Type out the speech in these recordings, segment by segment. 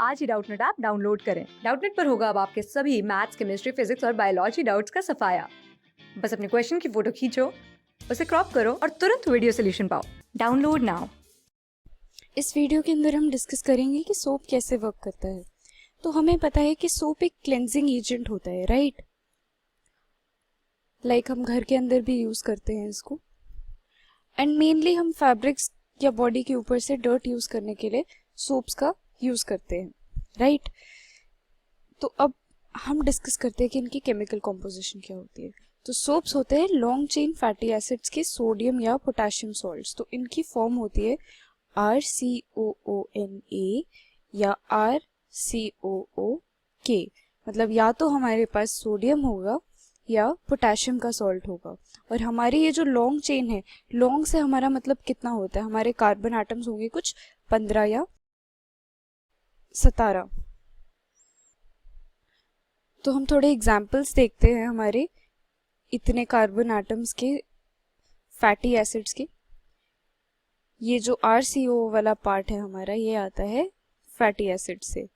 आज ही Doubtnut app download करें। Doubtnut पर होगा अब आपके सभी मैथ्स, केमिस्ट्री, फिजिक्स और बायोलॉजी डाउट्स का सफाया। बस अपने क्वेश्चन की फोटो खींचो, उसे क्रॉप करो और तुरंत वीडियो सोल्यूशन पाओ। Download now. इस वीडियो के अंदर हम डिस्कस करेंगे कि सोप कैसे वर्क करता है। तो हमें पता है कि सोप एक क्लेंजिंग एजेंट होता है, राइट? लाइक हम घर के अंदर भी यूज करते हैं इसको, एंड मेनली हम फैब्रिक्स या बॉडी के ऊपर से डर्ट यूज करने के लिए सोप्स का यूज करते हैं, राइट? तो अब हम डिस्कस करते हैं कि इनकी केमिकल कॉम्पोजिशन क्या होती है। तो सोप्स होते हैं लॉन्ग चेन फैटी एसिड्स के सोडियम या पोटेशियम सॉल्ट्स। तो इनकी फॉर्म होती है RCOONA या RCOOK। मतलब या तो हमारे पास सोडियम होगा या पोटेशियम का सॉल्ट होगा। और हमारी ये जो लॉन्ग चेन है, लॉन्ग से हमारा मतलब कितना होता है, हमारे कार्बन एटम्स होंगे कुछ 15 या 17। तो हम थोड़े एग्जाम्पल्स देखते हैं हमारे इतने कार्बन एटम्स के फैटी एसिड्स के। ये जो RCO वाला पार्ट है हमारा, ये आता है फैटी एसिड से।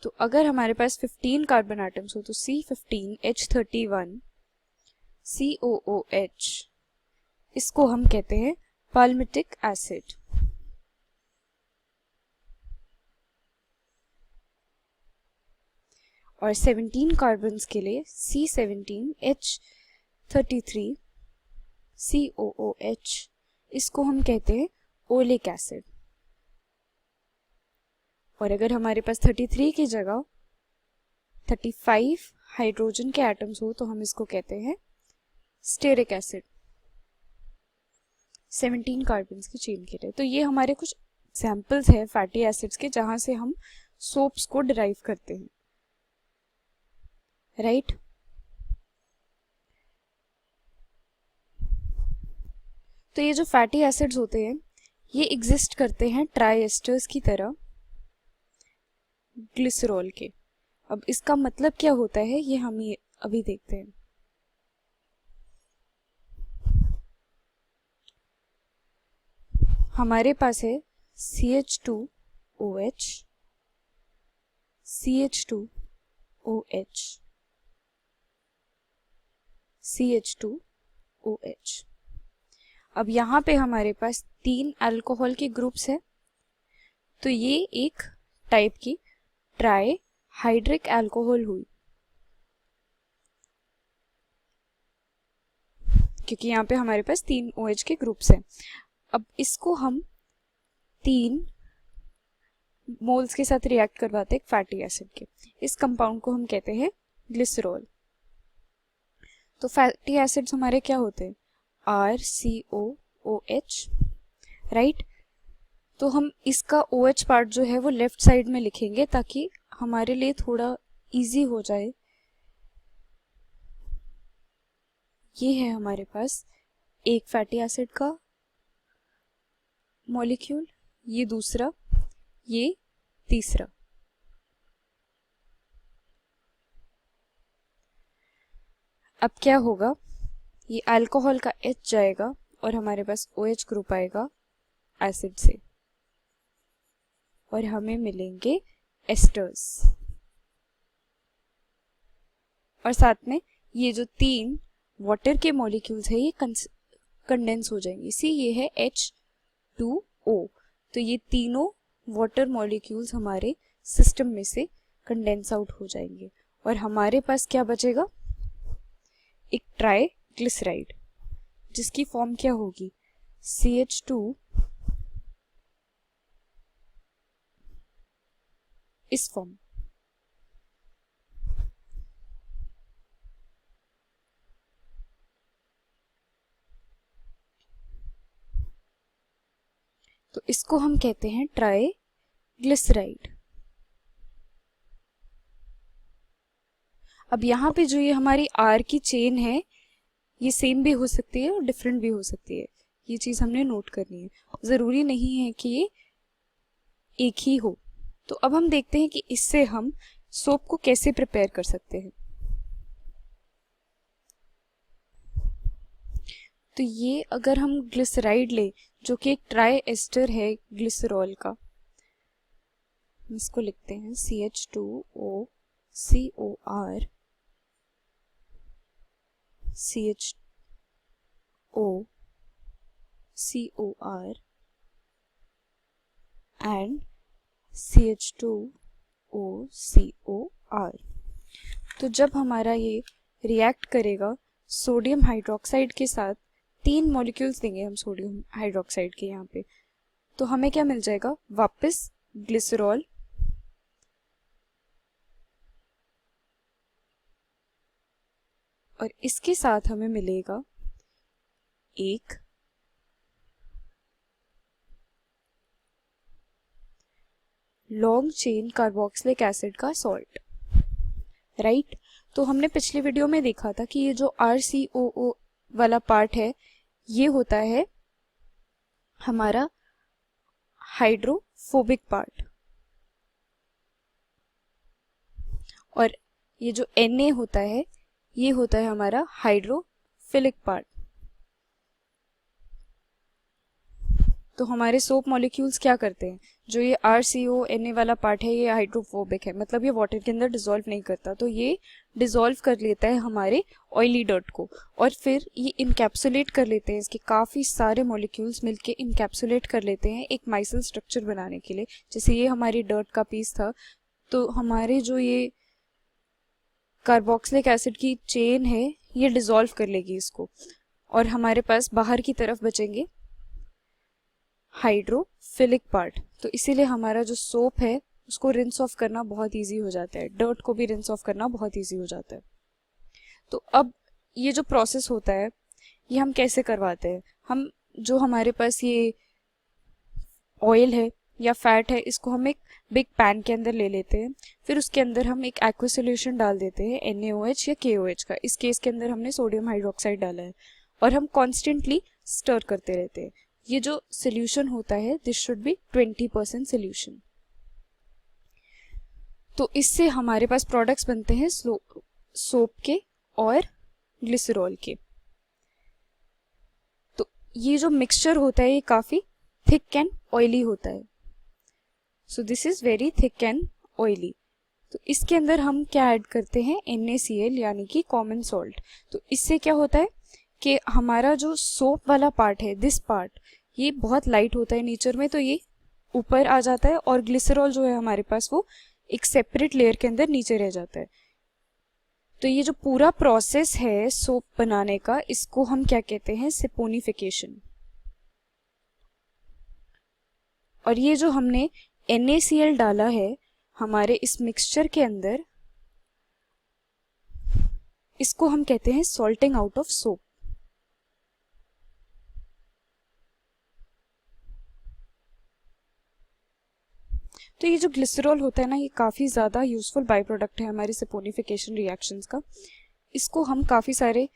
तो अगर हमारे पास 15 कार्बन एटम्स हो तो C15H31 COOH, इसको हम कहते हैं पाल्मिटिक एसिड। और 17 कार्बन्स के लिए C17H33 COOH, इसको हम कहते हैं ओलिक एसिड। और अगर हमारे पास 33 की जगह 35 हाइड्रोजन के एटम्स हो तो हम इसको कहते हैं स्टेरिक एसिड, 17 कार्बन्स की चेन के लिए। तो ये हमारे कुछ एग्जाम्पल्स हैं फैटी एसिड्स के जहां से हम सोप्स को डिराइव करते हैं, राइट? तो ये जो फैटी एसिड्स होते हैं ये एग्जिस्ट करते हैं ट्राई एस्टर्स की तरह ग्लिसरॉल के। अब इसका मतलब क्या होता है ये हम ये अभी देखते हैं। हमारे पास है CH2OH CH2OH CH2OH। अब यहाँ पे हमारे पास 3 अल्कोहल के ग्रुप्स है। तो ये एक टाइप की ट्राई हाइड्रिक अल्कोहल हुई, क्योंकि यहाँ पे हमारे पास 3 OH के ग्रुप्स हैं। अब इसको हम 3 मोल्स के साथ रिएक्ट करवाते हैं फैटी एसिड के। इस कंपाउंड को हम कहते हैं ग्लिसरॉल। तो फैटी एसिड्स हमारे क्या होते हैं? RCOOH, right? तो हम इसका OH पार्ट जो है वो लेफ्ट साइड में लिखेंगे ताकि हमारे लिए थोड़ा इजी हो जाए। ये है हमारे पास एक फैटी एसिड का मॉलिक्यूल, ये दूसरा, ये तीसरा। अब क्या होगा, ये अल्कोहल का H जाएगा और हमारे पास OH ग्रुप आएगा एसिड से और हमें मिलेंगे एस्टर्स। और साथ में ये जो 3 वाटर के मॉलिक्यूल्स है ये कंडेंस हो जाएंगे। इसी ये है H2O। तो ये तीनों वाटर मॉलिक्यूल्स हमारे सिस्टम में से कंडेंस आउट हो जाएंगे और हमारे पास क्या बचेगा? एक ट्राई ग्लिसराइड, जिसकी फॉर्म क्या होगी? CH2 इस फॉर्म। तो इसको हम कहते हैं ट्राई ग्लिसराइड। अब यहाँ पे जो ये हमारी R की चेन है ये सेम भी हो सकती है और डिफरेंट भी हो सकती है। ये चीज हमने नोट करनी है, जरूरी नहीं है कि ये एक ही हो। तो अब हम देखते हैं कि इससे हम सोप को कैसे प्रिपेयर कर सकते हैं। तो ये अगर हम ग्लिसराइड ले, जो कि एक ट्राई एस्टर है ग्लिसरॉल का, हम इसको लिखते हैं CH2O COR CHO COR and CH2O COR। तो जब हमारा ये रिएक्ट करेगा सोडियम हाइड्रोक्साइड के साथ, 3 मॉलिक्यूल्स देंगे हम सोडियम हाइड्रोक्साइड के यहाँ पे, तो हमें क्या मिल जाएगा, वापस ग्लिसरॉल और इसके साथ हमें मिलेगा एक लॉन्ग चेन कार्बोक्सिलिक एसिड का सॉल्ट, राइट। तो हमने पिछले वीडियो में देखा था कि ये जो RCOO वाला पार्ट है ये होता है हमारा हाइड्रोफोबिक पार्ट, और ये जो Na होता है ये होता है हमारा हाइड्रोफिलिक पार्ट। तो हमारे सोप मॉलिक्यूल्स क्या करते हैं, जो ये RCONA वाला पार्ट है ये हाइड्रोफोबिक है, मतलब ये वाटर के अंदर डिसॉल्व नहीं करता, तो ये डिसॉल्व कर लेता है हमारे ऑयली डर्ट को, और फिर ये इनकैप्सुलेट कर लेते हैं, इसके काफ़ी सारे मॉलिक्यूल्स मिलके इनकैप्सुलेट कर लेते हैं एक माइसल स्ट्रक्चर बनाने के लिए। जैसे ये हमारी डर्ट का पीस था, तो हमारे जो ये कार्बोक्सिलिक एसिड की चेन है ये डिसॉल्व कर लेगी इसको, और हमारे पास बाहर की तरफ बचेंगे हाइड्रोफिलिक पार्ट। तो इसीलिए हमारा जो सोप है उसको रिंस ऑफ करना बहुत इजी हो जाता है, डर्ट को भी रिंस ऑफ करना बहुत इजी हो जाता है। तो अब ये जो प्रोसेस होता है ये हम कैसे करवाते हैं, हम जो हमारे पास ये ऑयल है या फैट है इसको हम एक बिग पैन के अंदर ले लेते हैं, फिर उसके अंदर हम एक एक्वा सॉल्यूशन डाल देते हैं NaOH या KOH का, इस केस के अंदर हमने सोडियम हाइड्रोक्साइड डाला है, और हम कॉन्स्टेंटली स्टर करते रहते हैं। ये जो सोल्यूशन होता है दिस शुड बी 20% सोल्यूशन। तो इससे हमारे पास प्रोडक्ट्स बनते हैं सोप के और ग्लिसरॉल के। तो ये जो मिक्सचर होता है ये काफी थिक एंड ऑयली होता है, so this is very thick and oily. तो इसके अंदर हम क्या ऐड करते हैं, NaCl यानी कि कॉमन सॉल्ट। तो इससे क्या होता है कि हमारा जो सोप वाला पार्ट है दिस पार्ट ये बहुत लाइट होता है नेचर में, तो ये ऊपर आ जाता है, और ग्लिसरॉल जो है हमारे पास वो एक सेपरेट लेयर के अंदर नीचे रह जाता है। तो ये जो पूरा प्रोसेस है सोप बनाने का इसको हम क्या कहते हैं, सेपोनिफिकेशन। और ये जो हमने NaCl डाला है हमारे इस मिक्सचर के अंदर, इसको हम कहते हैं सॉल्टिंग आउट ऑफ सोप। तो ये जो ग्लिसरॉल होता है ना ये काफ़ी ज़्यादा यूजफुल बाई प्रोडक्ट है हमारी सेपोनिफिकेशन रिएक्शंस का। इसको हम काफ़ी सारे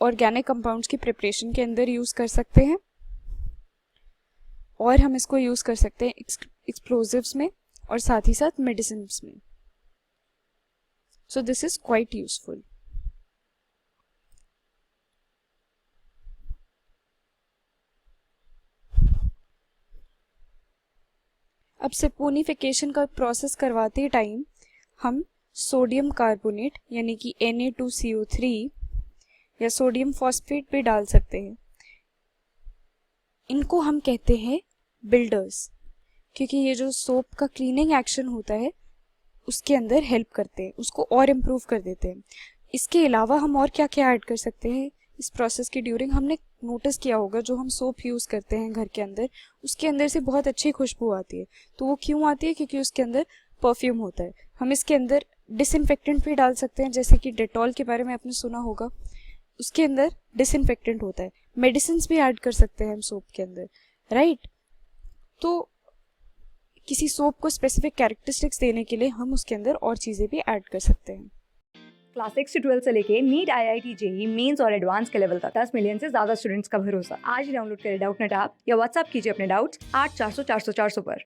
ऑर्गेनिक कंपाउंड्स की प्रिपरेशन के अंदर यूज़ कर सकते हैं, और हम इसको यूज़ कर सकते हैं एक्सप्लोजिव्स में और साथ ही साथ मेडिसिन में। So this is quite useful. अब सेपोनिफिकेशन का प्रोसेस करवाते टाइम हम सोडियम कार्बोनेट यानी कि Na2CO3 या सोडियम फॉस्फेट भी डाल सकते हैं। इनको हम कहते हैं बिल्डर्स, क्योंकि ये जो सोप का क्लीनिंग एक्शन होता है उसके अंदर हेल्प करते हैं, उसको और इम्प्रूव कर देते हैं। इसके अलावा हम और क्या क्या ऐड कर सकते हैं इस प्रोसेस के ड्यूरिंग, हमने नोटिस किया होगा जो हम सोप यूज़ करते हैं घर के अंदर उसके अंदर से बहुत अच्छी खुशबू आती है। तो वो क्यों आती है, क्योंकि उसके अंदर परफ्यूम होता है। हम इसके अंदर डिसइंफेक्टेंट भी डाल सकते हैं, जैसे कि डेटॉल के बारे में आपने सुना होगा, उसके अंदर डिसइंफेक्टेंट होता है। मेडिसिन भी ऐड कर सकते हैं हम सोप के अंदर, राइट। तो किसी सोप को स्पेसिफिक कैरेक्टरिस्टिक्स देने के लिए हम उसके अंदर और चीज़ें भी ऐड कर सकते हैं। क्लास 6 से 12 से लेके नीट, IIT, JEE मेंस और एडवांस के लेवल तक 10 मिलियन से ज्यादा स्टूडेंट्स का भरोसा। आज ही डाउनलोड करें डाउटनेट ऐप या व्हाट्सएप कीजिए अपने डाउट्स 8400 400 400 पर।